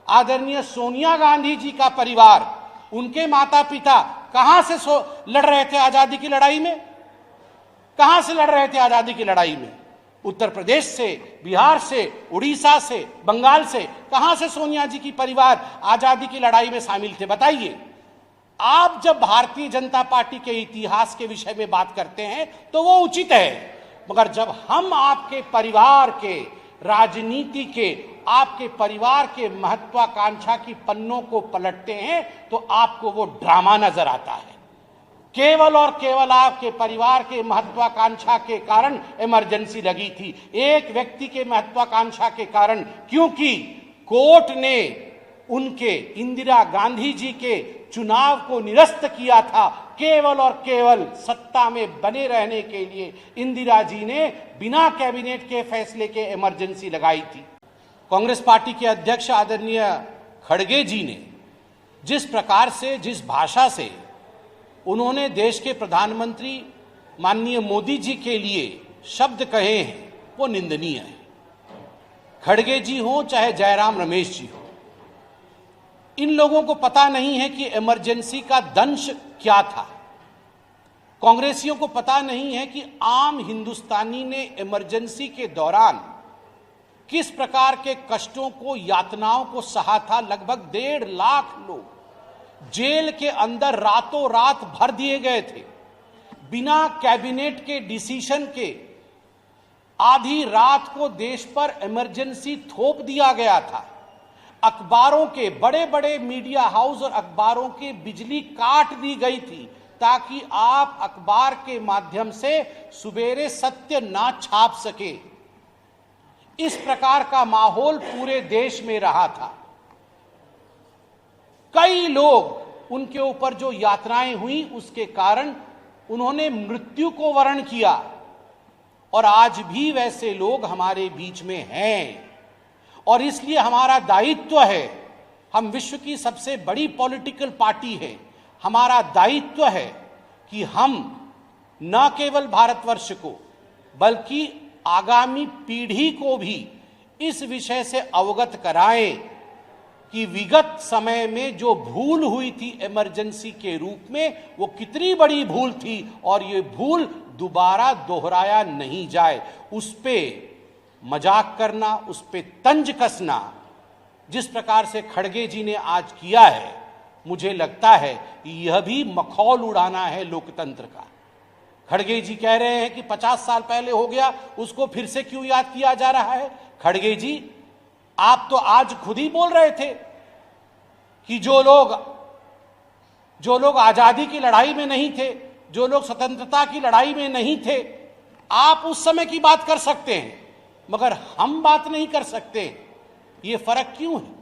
आदरणीय सोनिया गांधी जी का परिवार, उनके माता पिता कहां से लड़ रहे थे आजादी की लड़ाई में? कहां से लड़ रहे थे आजादी की लड़ाई में? उत्तर प्रदेश से, बिहार से, उड़ीसा से, बंगाल से, कहां से सोनिया जी की परिवार आजादी की लड़ाई में शामिल थे? बताइए। आप जब भारतीय जनता पार्टी के इतिहास के विषय में बात करते हैं तो वो उचित है, मगर जब हम आपके परिवार के, राजनीति के, आपके परिवार के महत्वाकांक्षा की पन्नों को पलटते हैं तो आपको वो ड्रामा नजर आता है। केवल और केवल आपके परिवार के महत्वाकांक्षा के कारण इमरजेंसी लगी थी, एक व्यक्ति के महत्वाकांक्षा के कारण, क्योंकि कोर्ट ने उनके, इंदिरा गांधी जी के चुनाव को निरस्त किया था। केवल और केवल सत्ता में बने रहने के लिए इंदिरा जी ने बिना कैबिनेट के फैसले के इमरजेंसी लगाई थी। कांग्रेस पार्टी के अध्यक्ष आदरणीय खड़गे जी ने जिस प्रकार से, जिस भाषा से उन्होंने देश के प्रधानमंत्री माननीय मोदी जी के लिए शब्द कहे हैं, वो निंदनीय है। खड़गे जी हो चाहे जयराम रमेश जी हो, इन लोगों को पता नहीं है कि इमरजेंसी का दंश क्या था। कांग्रेसियों को पता नहीं है कि आम हिंदुस्तानी ने इमरजेंसी के दौरान किस प्रकार के कष्टों को, यातनाओं को सहा था। लगभग 1.5 लाख लोग जेल के अंदर रातों रात भर दिए गए थे, बिना कैबिनेट के डिसीजन के। आधी रात को देश पर इमरजेंसी थोप दिया गया था। अखबारों के, बड़े बड़े मीडिया हाउस और अखबारों की बिजली काट दी गई थी ताकि आप अखबार के माध्यम से सुबेरे सत्य ना छाप सके। इस प्रकार का माहौल पूरे देश में रहा था। कई लोग, उनके ऊपर जो यातनाएं हुई उसके कारण उन्होंने मृत्यु को वरण किया, और आज भी वैसे लोग हमारे बीच में हैं। और इसलिए हमारा दायित्व है, हम विश्व की सबसे बड़ी पॉलिटिकल पार्टी है, हमारा दायित्व है कि हम न केवल भारतवर्ष को बल्कि आगामी पीढ़ी को भी इस विषय से अवगत कराएं कि विगत समय में जो भूल हुई थी इमरजेंसी के रूप में, वो कितनी बड़ी भूल थी और ये भूल दोबारा दोहराया नहीं जाए। उस पे मजाक करना, उस पे तंज कसना, जिस प्रकार से खड़गे जी ने आज किया है, मुझे लगता है यह भी मखौल उड़ाना है लोकतंत्र का। खड़गे जी कह रहे हैं कि 50 साल पहले हो गया, उसको फिर से क्यों याद किया जा रहा है? खड़गे जी, आप तो आज खुद ही बोल रहे थे कि जो लोग आजादी की लड़ाई में नहीं थे, जो लोग स्वतंत्रता की लड़ाई में नहीं थे, आप उस समय की बात कर सकते हैं मगर हम बात नहीं कर सकते। ये फर्क क्यों है?